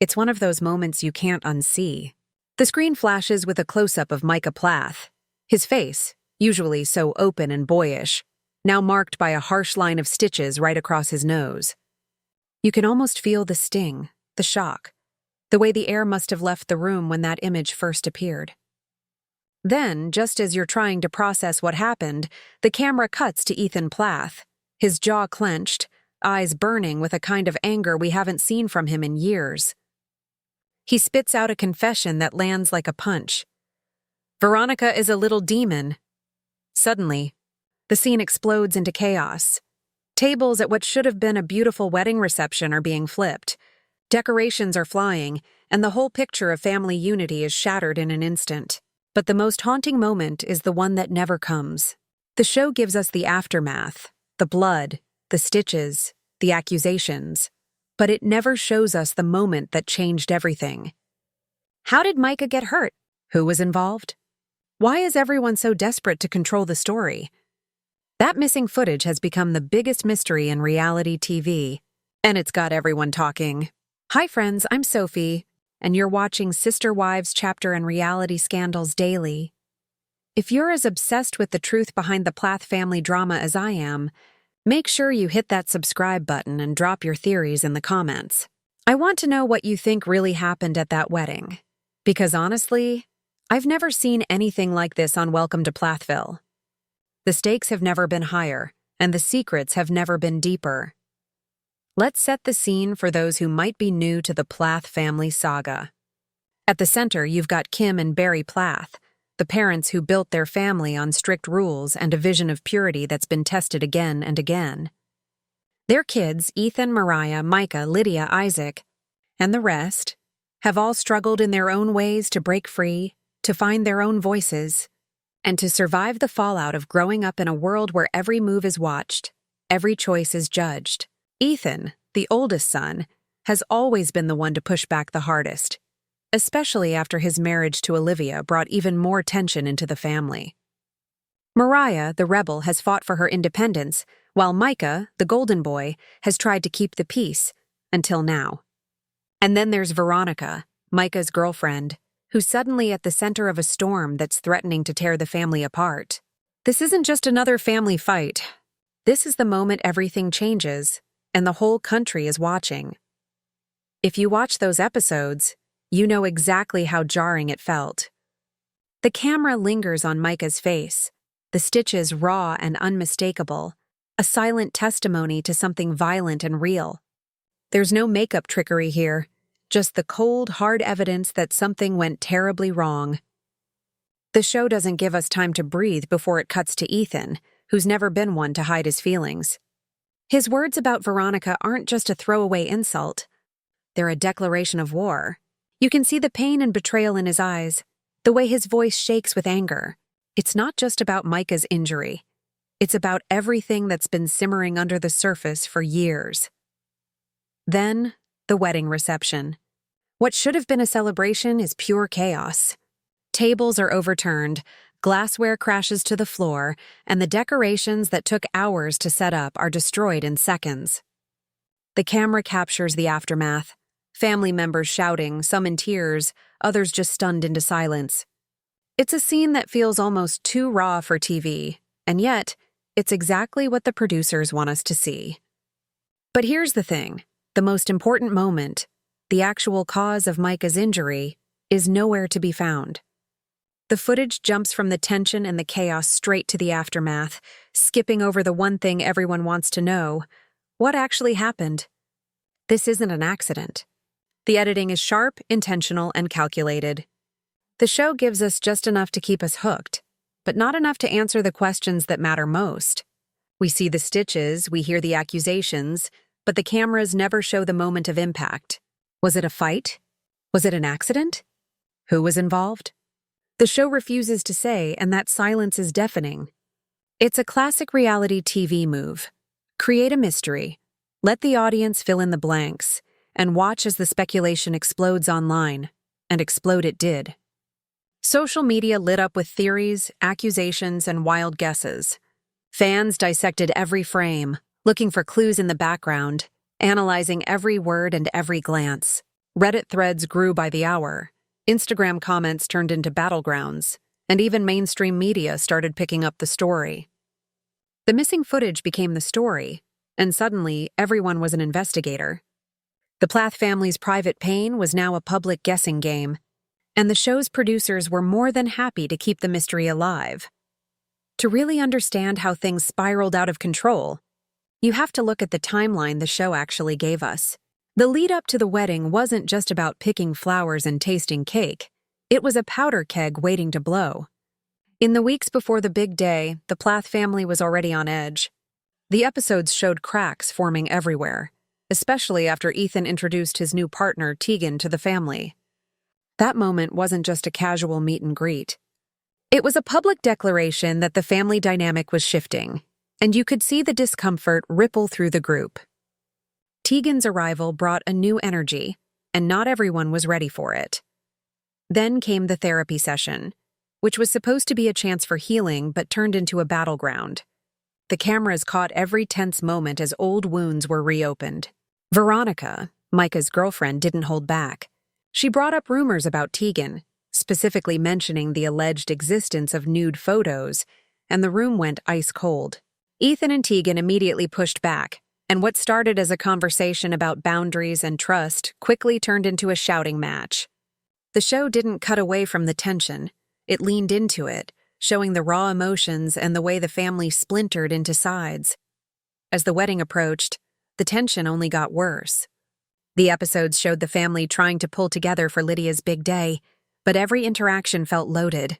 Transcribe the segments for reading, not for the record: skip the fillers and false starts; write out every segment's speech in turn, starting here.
It's one of those moments you can't unsee. The screen flashes with a close-up of Micah Plath. His face, usually so open and boyish, now marked by a harsh line of stitches right across his nose. You can almost feel the sting, the shock, the way the air must have left the room when that image first appeared. Then, just as you're trying to process what happened, the camera cuts to Ethan Plath, his jaw clenched, eyes burning with a kind of anger we haven't seen from him in years. He spits out a confession that lands like a punch. Veronica is a little demon. Suddenly, the scene explodes into chaos. Tables at what should have been a beautiful wedding reception are being flipped. Decorations are flying, and the whole picture of family unity is shattered in an instant. But the most haunting moment is the one that never comes. The show gives us the aftermath, the blood, the stitches, the accusations, but it never shows us the moment that changed everything. How did Micah get hurt? Who was involved? Why is everyone so desperate to control the story? That missing footage has become the biggest mystery in reality TV, and it's got everyone talking. Hi friends, I'm Sophie, and you're watching Sister Wives Chapter and Reality Scandals Daily. If you're as obsessed with the truth behind the Plath family drama as I am, make sure you hit that subscribe button and drop your theories in the comments. I want to know what you think really happened at that wedding. Because honestly, I've never seen anything like this on Welcome to Plathville. The stakes have never been higher, and the secrets have never been deeper. Let's set the scene for those who might be new to the Plath family saga. At the center, you've got Kim and Barry Plath, the parents who built their family on strict rules and a vision of purity that's been tested again and again. Their kids, Ethan, Mariah, Micah, Lydia, Isaac, and the rest, have all struggled in their own ways to break free, to find their own voices, and to survive the fallout of growing up in a world where every move is watched, every choice is judged. Ethan, the oldest son, has always been the one to push back the hardest, especially after his marriage to Olivia brought even more tension into the family. Mariah, the rebel, has fought for her independence, while Micah, the golden boy, has tried to keep the peace, until now. And then there's Veronica, Micah's girlfriend, who's suddenly at the center of a storm that's threatening to tear the family apart. This isn't just another family fight. This is the moment everything changes, and the whole country is watching. If you watch those episodes, you know exactly how jarring it felt. The camera lingers on Micah's face, the stitches raw and unmistakable, a silent testimony to something violent and real. There's no makeup trickery here, just the cold, hard evidence that something went terribly wrong. The show doesn't give us time to breathe before it cuts to Ethan, who's never been one to hide his feelings. His words about Veronica aren't just a throwaway insult. They're a declaration of war. You can see the pain and betrayal in his eyes, the way his voice shakes with anger. It's not just about Micah's injury. It's about everything that's been simmering under the surface for years. Then, the wedding reception. What should have been a celebration is pure chaos. Tables are overturned, glassware crashes to the floor, and the decorations that took hours to set up are destroyed in seconds. The camera captures the aftermath. Family members shouting, some in tears, others just stunned into silence. It's a scene that feels almost too raw for TV, and yet, it's exactly what the producers want us to see. But here's the thing. The most important moment, the actual cause of Micah's injury, is nowhere to be found. The footage jumps from the tension and the chaos straight to the aftermath, skipping over the one thing everyone wants to know. What actually happened? This isn't an accident. The editing is sharp, intentional, and calculated. The show gives us just enough to keep us hooked, but not enough to answer the questions that matter most. We see the stitches, we hear the accusations, but the cameras never show the moment of impact. Was it a fight? Was it an accident? Who was involved? The show refuses to say, and that silence is deafening. It's a classic reality TV move. Create a mystery, let the audience fill in the blanks, and watch as the speculation explodes online. And explode it did. Social media lit up with theories, accusations, and wild guesses. Fans dissected every frame, looking for clues in the background, analyzing every word and every glance. Reddit threads grew by the hour, Instagram comments turned into battlegrounds, and even mainstream media started picking up the story. The missing footage became the story, and suddenly everyone was an investigator. The Plath family's private pain was now a public guessing game, and the show's producers were more than happy to keep the mystery alive. To really understand how things spiraled out of control, you have to look at the timeline the show actually gave us. The lead-up to the wedding wasn't just about picking flowers and tasting cake. It was a powder keg waiting to blow. In the weeks before the big day, the Plath family was already on edge. The episodes showed cracks forming everywhere, especially after Ethan introduced his new partner, Tegan, to the family. That moment wasn't just a casual meet and greet. It was a public declaration that the family dynamic was shifting, and you could see the discomfort ripple through the group. Tegan's arrival brought a new energy, and not everyone was ready for it. Then came the therapy session, which was supposed to be a chance for healing but turned into a battleground. The cameras caught every tense moment as old wounds were reopened. Veronica, Micah's girlfriend, didn't hold back. She brought up rumors about Tegan, specifically mentioning the alleged existence of nude photos, and the room went ice cold. Ethan and Tegan immediately pushed back, and what started as a conversation about boundaries and trust quickly turned into a shouting match. The show didn't cut away from the tension. It leaned into it, showing the raw emotions and the way the family splintered into sides. As the wedding approached, the tension only got worse. The episodes showed the family trying to pull together for Lydia's big day, but every interaction felt loaded.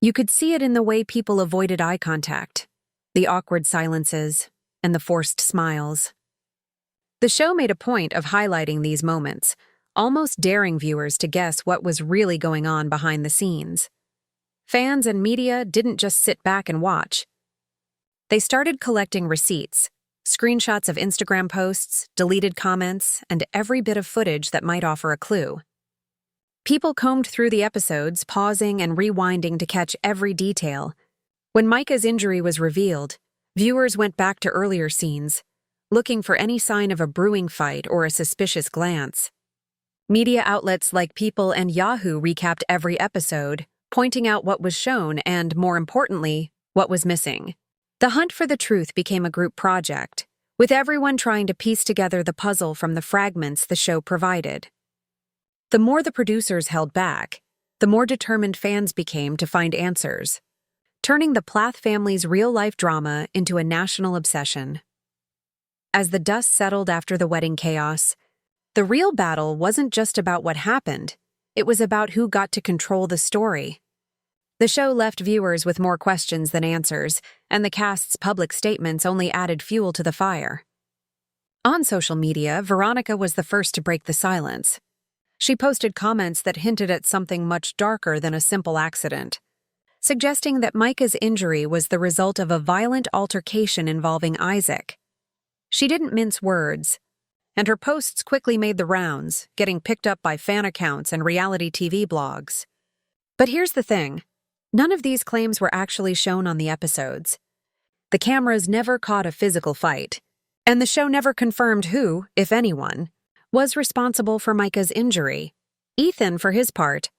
You could see it in the way people avoided eye contact, the awkward silences, and the forced smiles. The show made a point of highlighting these moments, almost daring viewers to guess what was really going on behind the scenes. Fans and media didn't just sit back and watch. They started collecting receipts, screenshots of Instagram posts, deleted comments, and every bit of footage that might offer a clue. People combed through the episodes, pausing and rewinding to catch every detail. When Micah's injury was revealed, viewers went back to earlier scenes, looking for any sign of a brewing fight or a suspicious glance. Media outlets like People and Yahoo recapped every episode, pointing out what was shown and, more importantly, what was missing. The hunt for the truth became a group project, with everyone trying to piece together the puzzle from the fragments the show provided. The more the producers held back, the more determined fans became to find answers, turning the Plath family's real-life drama into a national obsession. As the dust settled after the wedding chaos, the real battle wasn't just about what happened, it was about who got to control the story. The show left viewers with more questions than answers, and the cast's public statements only added fuel to the fire. On social media, Veronica was the first to break the silence. She posted comments that hinted at something much darker than a simple accident, suggesting that Micah's injury was the result of a violent altercation involving Isaac. She didn't mince words, and her posts quickly made the rounds, getting picked up by fan accounts and reality TV blogs. But here's the thing. None of these claims were actually shown on the episodes. The cameras never caught a physical fight, and the show never confirmed who, if anyone, was responsible for Micah's injury. Ethan, for his part,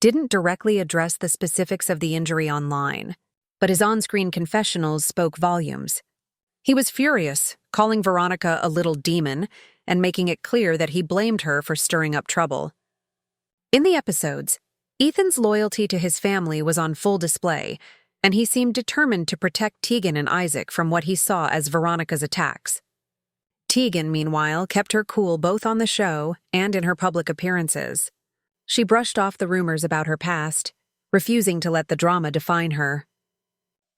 didn't directly address the specifics of the injury online, but his on-screen confessionals spoke volumes. He was furious, calling Veronica a little demon and making it clear that he blamed her for stirring up trouble. In the episodes, Ethan's loyalty to his family was on full display, and he seemed determined to protect Tegan and Isaac from what he saw as Veronica's attacks. Tegan, meanwhile, kept her cool both on the show and in her public appearances. She brushed off the rumors about her past, refusing to let the drama define her.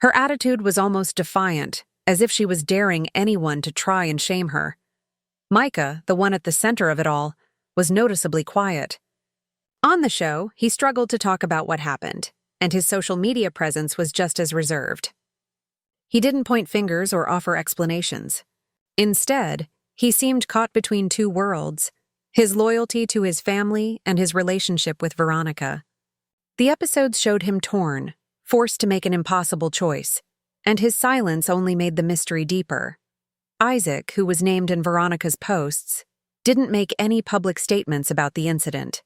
Her attitude was almost defiant, as if she was daring anyone to try and shame her. Micah, the one at the center of it all, was noticeably quiet. On the show, he struggled to talk about what happened, and his social media presence was just as reserved. He didn't point fingers or offer explanations. Instead, he seemed caught between two worlds, his loyalty to his family and his relationship with Veronica. The episodes showed him torn, forced to make an impossible choice, and his silence only made the mystery deeper. Isaac, who was named in Veronica's posts, didn't make any public statements about the incident.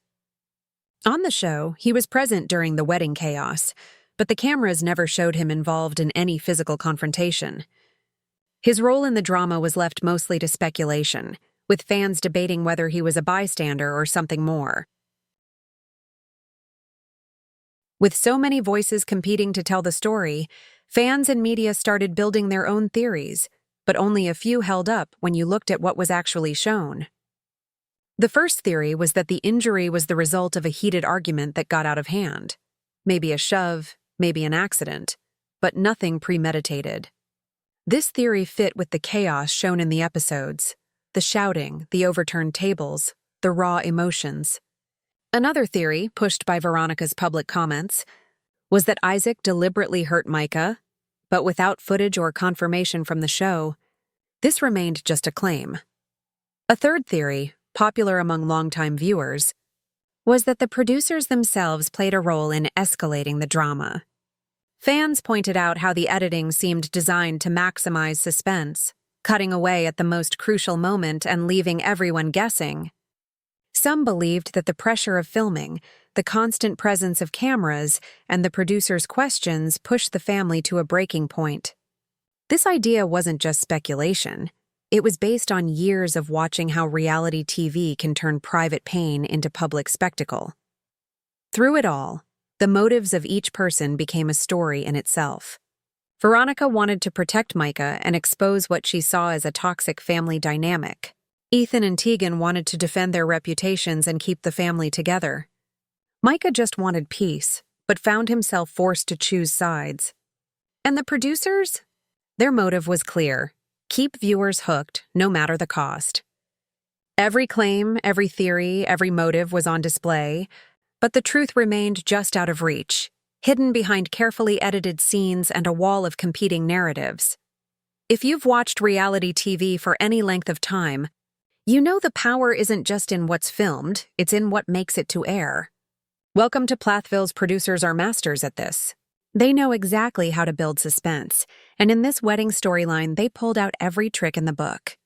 On the show, he was present during the wedding chaos, but the cameras never showed him involved in any physical confrontation. His role in the drama was left mostly to speculation, with fans debating whether he was a bystander or something more. With so many voices competing to tell the story, fans and media started building their own theories, but only a few held up when you looked at what was actually shown. The first theory was that the injury was the result of a heated argument that got out of hand. Maybe a shove, maybe an accident, but nothing premeditated. This theory fit with the chaos shown in the episodes, the shouting, the overturned tables, the raw emotions. Another theory, pushed by Veronica's public comments, was that Isaac deliberately hurt Micah, but without footage or confirmation from the show, this remained just a claim. A third theory, popular among longtime viewers, was that the producers themselves played a role in escalating the drama. Fans pointed out how the editing seemed designed to maximize suspense, cutting away at the most crucial moment and leaving everyone guessing. Some believed that the pressure of filming, the constant presence of cameras, and the producers' questions pushed the family to a breaking point. This idea wasn't just speculation. It was based on years of watching how reality TV can turn private pain into public spectacle. Through it all, the motives of each person became a story in itself. Veronica wanted to protect Micah and expose what she saw as a toxic family dynamic. Ethan and Tegan wanted to defend their reputations and keep the family together. Micah just wanted peace, but found himself forced to choose sides. And the producers? Their motive was clear. Keep viewers hooked, no matter the cost. Every claim, every theory, every motive was on display, but the truth remained just out of reach, hidden behind carefully edited scenes and a wall of competing narratives. If you've watched reality TV for any length of time, you know the power isn't just in what's filmed, it's in what makes it to air. Welcome to Plathville's producers are masters at this. They know exactly how to build suspense, and in this wedding storyline, they pulled out every trick in the book.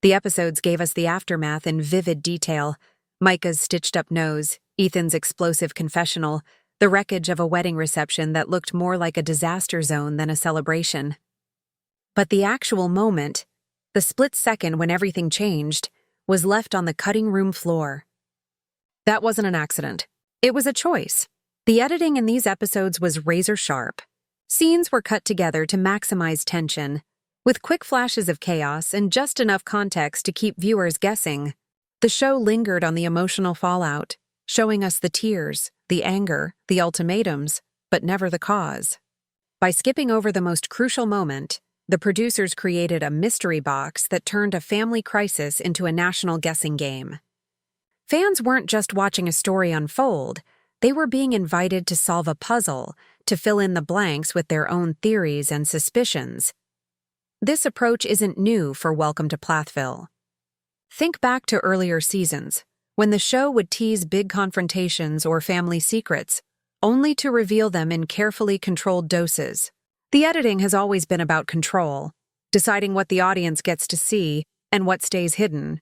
The episodes gave us the aftermath in vivid detail: Micah's stitched-up nose, Ethan's explosive confessional, the wreckage of a wedding reception that looked more like a disaster zone than a celebration. But the actual moment, the split second when everything changed, was left on the cutting room floor. That wasn't an accident. It was a choice. The editing in these episodes was razor-sharp. Scenes were cut together to maximize tension, with quick flashes of chaos and just enough context to keep viewers guessing. The show lingered on the emotional fallout, showing us the tears, the anger, the ultimatums, but never the cause. By skipping over the most crucial moment, the producers created a mystery box that turned a family crisis into a national guessing game. Fans weren't just watching a story unfold, they were being invited to solve a puzzle, to fill in the blanks with their own theories and suspicions. This approach isn't new for Welcome to Plathville. Think back to earlier seasons, when the show would tease big confrontations or family secrets, only to reveal them in carefully controlled doses. The editing has always been about control, deciding what the audience gets to see and what stays hidden.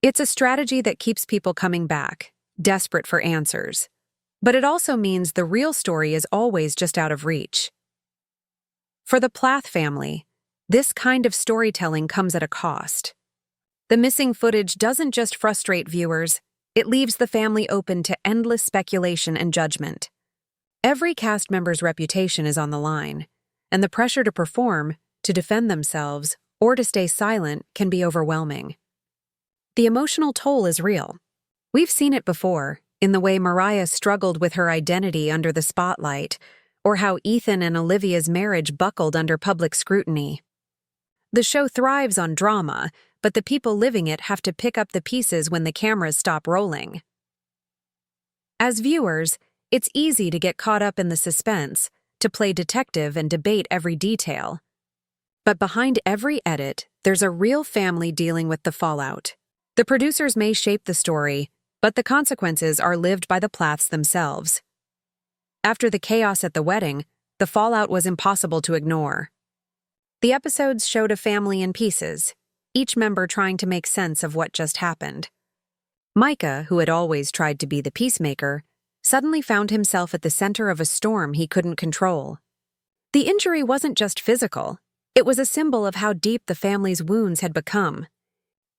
It's a strategy that keeps people coming back, desperate for answers. But it also means the real story is always just out of reach. For the Plath family, this kind of storytelling comes at a cost. The missing footage doesn't just frustrate viewers, it leaves the family open to endless speculation and judgment. Every cast member's reputation is on the line, and the pressure to perform, to defend themselves, or to stay silent can be overwhelming. The emotional toll is real. We've seen it before, in the way Mariah struggled with her identity under the spotlight, or how Ethan and Olivia's marriage buckled under public scrutiny. The show thrives on drama, but the people living it have to pick up the pieces when the cameras stop rolling. As viewers, it's easy to get caught up in the suspense, to play detective and debate every detail. But behind every edit, there's a real family dealing with the fallout. The producers may shape the story, but the consequences are lived by the Plaths themselves. After the chaos at the wedding, the fallout was impossible to ignore. The episodes showed a family in pieces, each member trying to make sense of what just happened. Micah, who had always tried to be the peacemaker, suddenly found himself at the center of a storm he couldn't control. The injury wasn't just physical, it was a symbol of how deep the family's wounds had become.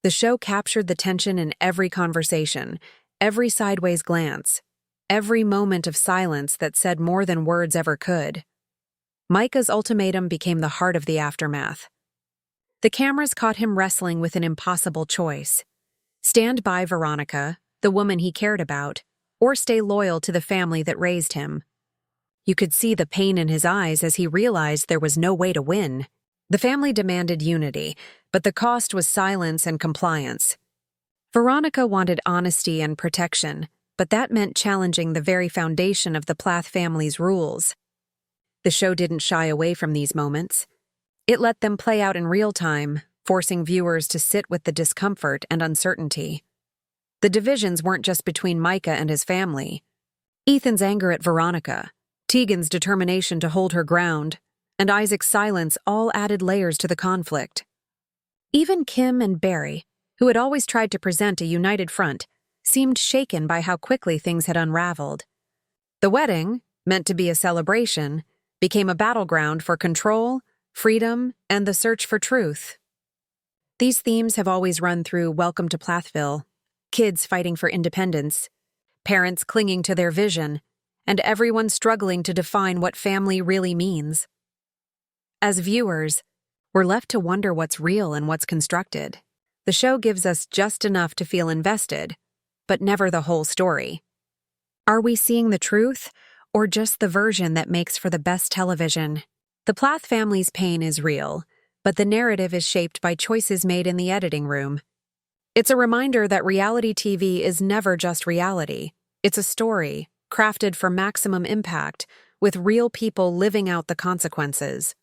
The show captured the tension in every conversation, every sideways glance, every moment of silence that said more than words ever could. Micah's ultimatum became the heart of the aftermath. The cameras caught him wrestling with an impossible choice: stand by Veronica, the woman he cared about, or stay loyal to the family that raised him. You could see the pain in his eyes as he realized there was no way to win. The family demanded unity, but the cost was silence and compliance. Veronica wanted honesty and protection, but that meant challenging the very foundation of the Plath family's rules. The show didn't shy away from these moments. It let them play out in real time, forcing viewers to sit with the discomfort and uncertainty. The divisions weren't just between Micah and his family. Ethan's anger at Veronica, Tegan's determination to hold her ground, and Isaac's silence all added layers to the conflict. Even Kim and Barry, who had always tried to present a united front, seemed shaken by how quickly things had unraveled. The wedding, meant to be a celebration, became a battleground for control, freedom, and the search for truth. These themes have always run through Welcome to Plathville: kids fighting for independence, parents clinging to their vision, and everyone struggling to define what family really means. As viewers, we're left to wonder what's real and what's constructed. The show gives us just enough to feel invested, but never the whole story. Are we seeing the truth, or just the version that makes for the best television? The Plath family's pain is real, but the narrative is shaped by choices made in the editing room. It's a reminder that reality TV is never just reality. It's a story, crafted for maximum impact, with real people living out the consequences.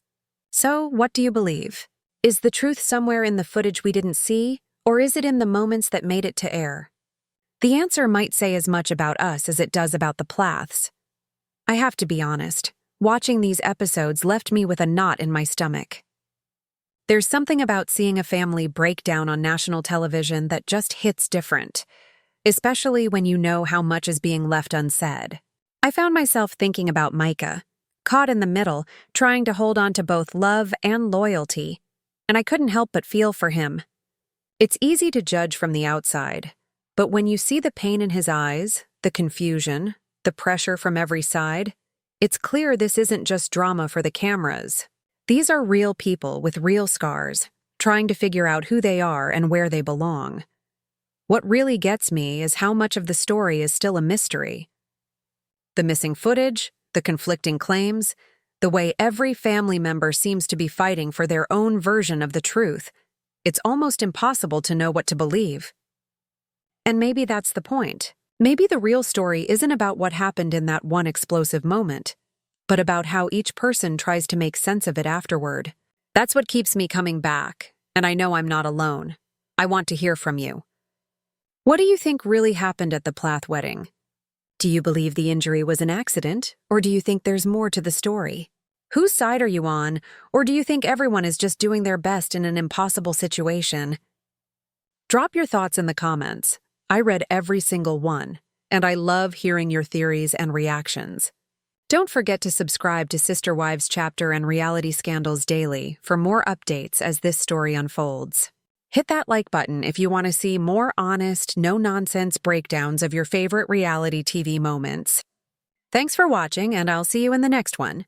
So, what do you believe? Is the truth somewhere in the footage we didn't see, or is it in the moments that made it to air? The answer might say as much about us as it does about the Plaths. I have to be honest, watching these episodes left me with a knot in my stomach. There's something about seeing a family break down on national television that just hits different, especially when you know how much is being left unsaid. I found myself thinking about Micah, caught in the middle, trying to hold on to both love and loyalty, and I couldn't help but feel for him. It's easy to judge from the outside, but when you see the pain in his eyes, the confusion, the pressure from every side, it's clear this isn't just drama for the cameras. These are real people with real scars, trying to figure out who they are and where they belong. What really gets me is how much of the story is still a mystery. The missing footage, the conflicting claims, the way every family member seems to be fighting for their own version of the truth. It's almost impossible to know what to believe. And maybe that's the point. Maybe the real story isn't about what happened in that one explosive moment, but about how each person tries to make sense of it afterward. That's what keeps me coming back, and I know I'm not alone. I want to hear from you. What do you think really happened at the Plath wedding? Do you believe the injury was an accident, or do you think there's more to the story? Whose side are you on, or do you think everyone is just doing their best in an impossible situation? Drop your thoughts in the comments. I read every single one, and I love hearing your theories and reactions. Don't forget to subscribe to Sister Wives Chapter and Reality Scandals Daily for more updates as this story unfolds. Hit that like button if you want to see more honest, no-nonsense breakdowns of your favorite reality TV moments. Thanks for watching, and I'll see you in the next one.